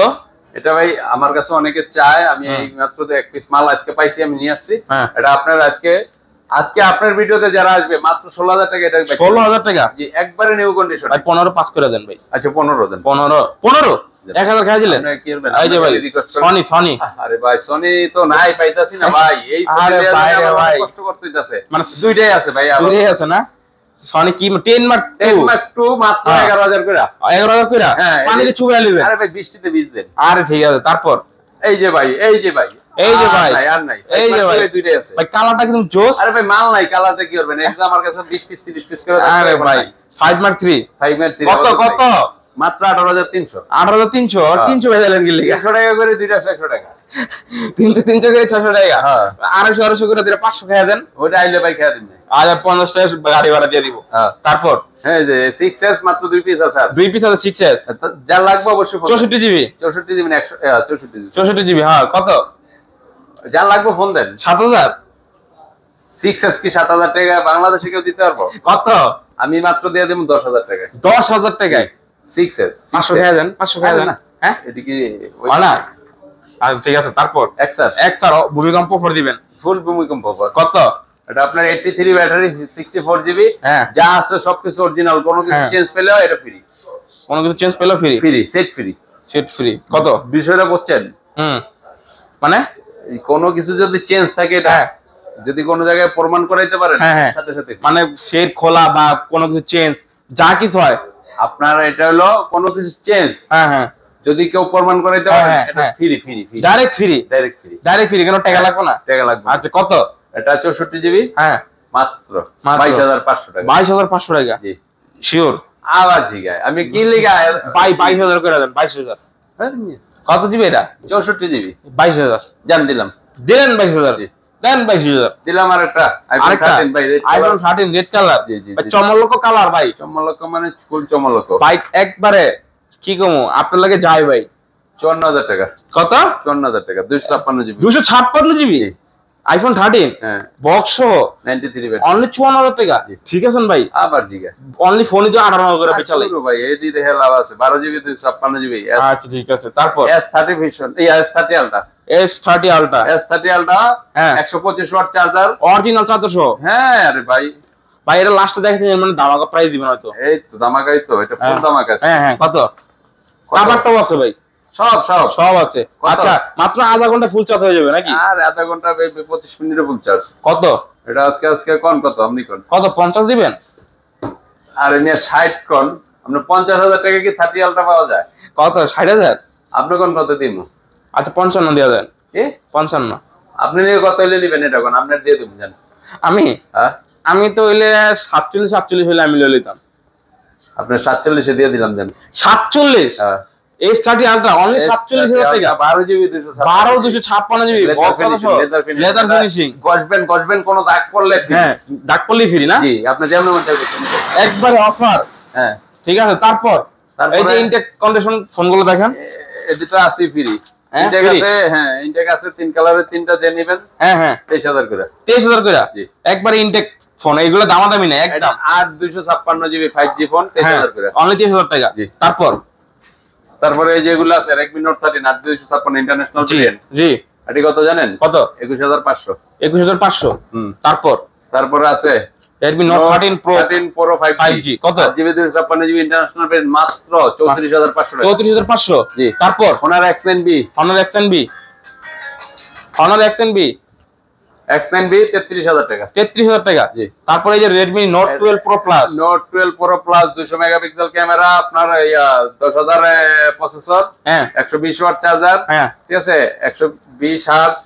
S2: এটা ভাই আমার কাছে অনেকে চায়, আমি এই মাত্র তো এক পিস মাল আজকে পাইছি, আমি নিয়ে আসছি। এটা আপনার আজকে আপনার ভিডিওতে যারা আসবে মাত্র 16000 টাকা। এটা
S1: 16000 টাকা,
S2: জি একবারে নিউ কন্ডিশন।
S1: ভাই 15 পাস করে দেন ভাই।
S2: আচ্ছা 15 দেন,
S1: 15 1000 খাই দিলেন। এই যে ভাই সনি,
S2: আরে ভাই সনি তো নাই পাইতাছি না ভাই, এই সনি ভাই কষ্ট করতে যাচ্ছে, মানে দুইটাই আছে ভাই,
S1: দুইটাই আছে না। সনি কি 10 Mark
S2: 2 মাত্র 11000 করে,
S1: 11000 করে পানিতে চুবাই নেবেন।
S2: আরে ভাই বৃষ্টিতে ভিজবেন।
S1: আরে ঠিক আছে। তারপর
S2: এই যে ভাই আর নাই,
S1: এই যে ভাই
S2: দুইটাই আছে ভাই,
S1: কালারটা কিন্তু জোস।
S2: আরে ভাই মাল নাই, কালারতে কি করবেন? একদম আমার কাছে 20 পিস 30 পিস করে।
S1: আরে ভাই 5 Mark 3 কত?
S2: মাত্র 18300।
S1: 18300 আর 300 বেজালেন কি লিখা?
S2: 100 টাকা করে দুইটা 600 টাকা,
S1: 300 করে 600 টাকা, হ্যাঁ 250 করে দিলে 500 খাইয়া দেন।
S2: ওইটা আইলে ভাই খাইয়া দিন,
S1: আর 50 টাকা গাড়ি ভাড়া দিয়ে দিব। তারপর
S2: হ্যাঁ যে 6S মাত্র 2 পিস আছে, আর
S1: 2 পিস আছে 6S,
S2: যা লাগবে অবশ্যই
S1: 64GB,
S2: 64GB না
S1: 64GB, হ্যাঁ কত?
S2: যা লাগবে ফোন দেন।
S1: 7000।
S2: 6S কি 7000 টাকা বাংলাদেশে কেউ দিতে পারবো?
S1: কত?
S2: আমি মাত্র দিয়ে দেব 10000 টাকা।
S1: 10000 টাকায়
S2: 6S
S1: 500 খাইয়া দেন, 500 খাইয়া দেন। হ্যাঁ
S2: এদিকে
S1: না, আর ঠিক আছে। তারপর XR ভূমিকম্প ফোর দিবেন,
S2: ফুল ভূমিকম্প।
S1: কত?
S2: এটা আপনার 83 ব্যাটারি, 64GB,
S1: হ্যাঁ
S2: যা আছে সবকিছু অরিজিনাল, কোনো কিছু চেঞ্জ পেলে এটা ফ্রি,
S1: কোনো কিছু চেঞ্জ পেলে সেট ফ্রি। কত?
S2: বিষয়টা বুঝছেন?
S1: মানে
S2: কোনো কিছু যদি চেঞ্জ থাকে, এটা যদি কোনো জায়গায় প্রমাণ করাইতে পারেন সাথে সাথে,
S1: মানে সেট খোলা বা কোনো কিছু চেঞ্জ যা কিছু হয়
S2: আপনার, এটা হলো কোনো কিছু চেঞ্জ, যদি কেউ প্রমাণ করাইতে পারে এটা ফ্রি,
S1: ডাইরেক্ট ফ্রি। কেন টাকা লাগবে না?
S2: টাকা লাগবে।
S1: আচ্ছা কত?
S2: এটা 64GB,
S1: হ্যাঁ
S2: মাত্র 22500 টাকা।
S1: 22500 টাকা, জি শিওর।
S2: আবার জিগায় আমি কি লিখা
S1: ভাই 22000 করে দেন। 22000 কত জিবি এটা?
S2: 64GB,
S1: 22000
S2: জান দিলাম।
S1: দিলেন 22000, দেন 22000
S2: দিলাম। আর একটা
S1: আইফোন 13 রেড কালার, চমলক কালার ভাই,
S2: চমলক মানে ফুল চমলক
S1: বাইক একবারে কি কমু আপনার লাগে যায় ভাই।
S2: 54000 টাকা।
S1: কত?
S2: 54000 টাকা, 256GB,
S1: 256GB। আইফোন 13
S2: হ্যাঁ
S1: বক্স সহ
S2: 93 ব্যাটারি
S1: অনলি 54,000 টাকা। ঠিক আছে ভাই,
S2: আবার জিগা
S1: অনলি ফোনই তো 18,000 করে বেচা লাগে
S2: ভাই। এডি দেখে লাভ আছে, 12 জিবি 256 জিবি।
S1: আচ্ছা ঠিক আছে, তারপর
S2: S30 ভিশন, এই S30 ultra,
S1: S30 ultra,
S2: S30 ultra
S1: হ্যাঁ
S2: 125 ওয়াট চার্জার,
S1: অরিজিনাল 400।
S2: হ্যাঁ আরে ভাই
S1: ভাই এটা লাস্টে দেখাচ্ছেন মানে দামাকা প্রাইস দিবেন হয়তো।
S2: এই তো দামাকাই তো, এটা ফুল দামাকা আছে।
S1: হ্যাঁ হ্যাঁ, কত? কাভারটাও আছে ভাই,
S2: সব সব
S1: সব আছে। আচ্ছা মাত্র আধা ঘন্টা ফুল চার্জ হয়ে যাবে নাকি?
S2: আর আধা ঘন্টা 25 মিনিটে ফুল চার্জ।
S1: কত
S2: এটা আজকে কোন কত আপনি কোন
S1: কত 50 দিবেন?
S2: আর এনে 60 কোন আপনি 50,000 টাকা কি 30 আলট্রা পাওয়া যায়?
S1: কত 60,000?
S2: আপনি কোন কত দিমু?
S1: আচ্ছা 55 দিয়ে দেন।
S2: কি
S1: 55?
S2: আপনি নিয়ে কত হইলে নিবেন এটা কোন আপনার দিয়ে দেব জান।
S1: আমি
S2: হ্যাঁ
S1: আমি তো হইলে 47 হইলে আমি লই লইতাম।
S2: আপনার 47 এ দিয়ে দিলাম জান।
S1: 47?
S2: হ্যাঁ
S1: S30 আলট্রা অনলি 47,000 টাকা।
S2: 12 জিবি
S1: 256 জিবি লেদার ফিনিশিং।
S2: গজবেন কোন দাগ পড়লে
S1: হ্যাঁ দাগ পড়লে ফ্রি না?
S2: জি আপনি যেমন মন চাইবে
S1: একবারে অফার।
S2: হ্যাঁ
S1: ঠিক আছে, তারপর এই যে ইনটেক কন্ডিশন ফোনগুলো দেখেন,
S2: এটি তো আছে ফ্রি। ইনটেক আছে, হ্যাঁ ইনটেক আছে 3 কালারের, 3টা যে নেবেন
S1: হ্যাঁ হ্যাঁ
S2: 23,000 করে।
S1: 23,000 করে
S2: জি
S1: একবারে ইনটেক ফোন, এইগুলো দামাদামি না একদম।
S2: 256 জিবি 5G ফোন 23,000 করে,
S1: অনলি 23,000 টাকা।
S2: জি
S1: তারপরে
S2: এই যেগুলো আছে Redmi Note 13 256 ইন্টারন্যাশনাল
S1: জি
S2: ভেরিয়েন্ট,
S1: জি
S2: এটি কত জানেন?
S1: কত?
S2: 21,500।
S1: 21,500। তারপরে
S2: আছে
S1: Redmi Note 13 Pro 5G কত?
S2: 8GB 256GB ইন্টারন্যাশনাল ভেরিয়েন্ট মাত্র 34,500 টাকা।
S1: 34,500।
S2: জি
S1: তারপর
S2: Honor X9B,
S1: Honor X9B
S2: 33,000 টাকা।
S1: 33,000 টাকা।
S2: জি
S1: তারপরে এই যে Redmi Note 12 Pro Plus,
S2: Note 12 Pro Plus 200 megapixel camera, আপনার 10,000 প্রসেসর,
S1: হ্যাঁ
S2: 120 ওয়াট চার্জার,
S1: হ্যাঁ
S2: ঠিক আছে 120 হার্জ।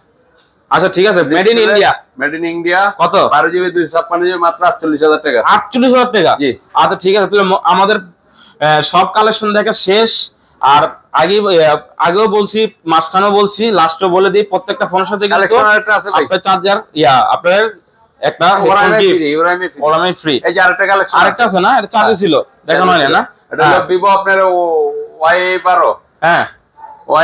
S1: আচ্ছা ঠিক আছে, মেড ইন ইন্ডিয়া কত?
S2: 12GB 256GB মাত্র 48,000 টাকা।
S1: 48,000 টাকা।
S2: জি
S1: আচ্ছা ঠিক আছে, তাহলে আমাদের সব কালেকশন দেখা শেষ। আর আগেও বলছি, মাঝখানেও বলছি, লাস্টও বলে দিই, প্রত্যেকটা ফোনের সাথে
S2: কালেকশন একটা আছে ভাই,
S1: আপনার চার্জার আপনার একটা ওরামে ফ্রি।
S2: এই যে আরেকটা কালেকশন
S1: আরেকটা আছে না, এটা চার্জে ছিল দেখানো হয় না?
S2: এটা হলো Vivo আপনার Y12,
S1: হ্যাঁ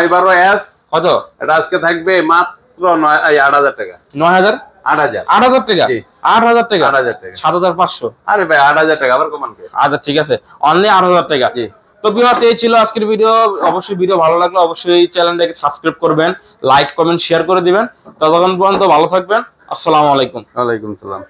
S2: Y12s
S1: কত?
S2: এটা আজকে থাকবে মাত্র 8,000 টাকা।
S1: 9,000
S2: 8,000
S1: 8,000 টাকা।
S2: জি
S1: 8,000 টাকা।
S2: 8,000 টাকা
S1: 7,500।
S2: আরে ভাই 8,000 টাকা আবার কমান কে?
S1: আচ্ছা ঠিক আছে, অনলি 8,000 টাকা।
S2: জি
S1: তো ভিউয়ার্স এই ছিল আজকের ভিডিও। অবশ্যই ভিডিও ভালো লাগলে অবশ্যই চ্যানেলটাকে সাবস্ক্রাইব করবেন, লাইক কমেন্ট শেয়ার করে দিবেন। ততক্ষণ পর্যন্ত ভালো থাকবেন। আসসালামু আলাইকুম।
S2: ওয়ালাইকুম সালাম।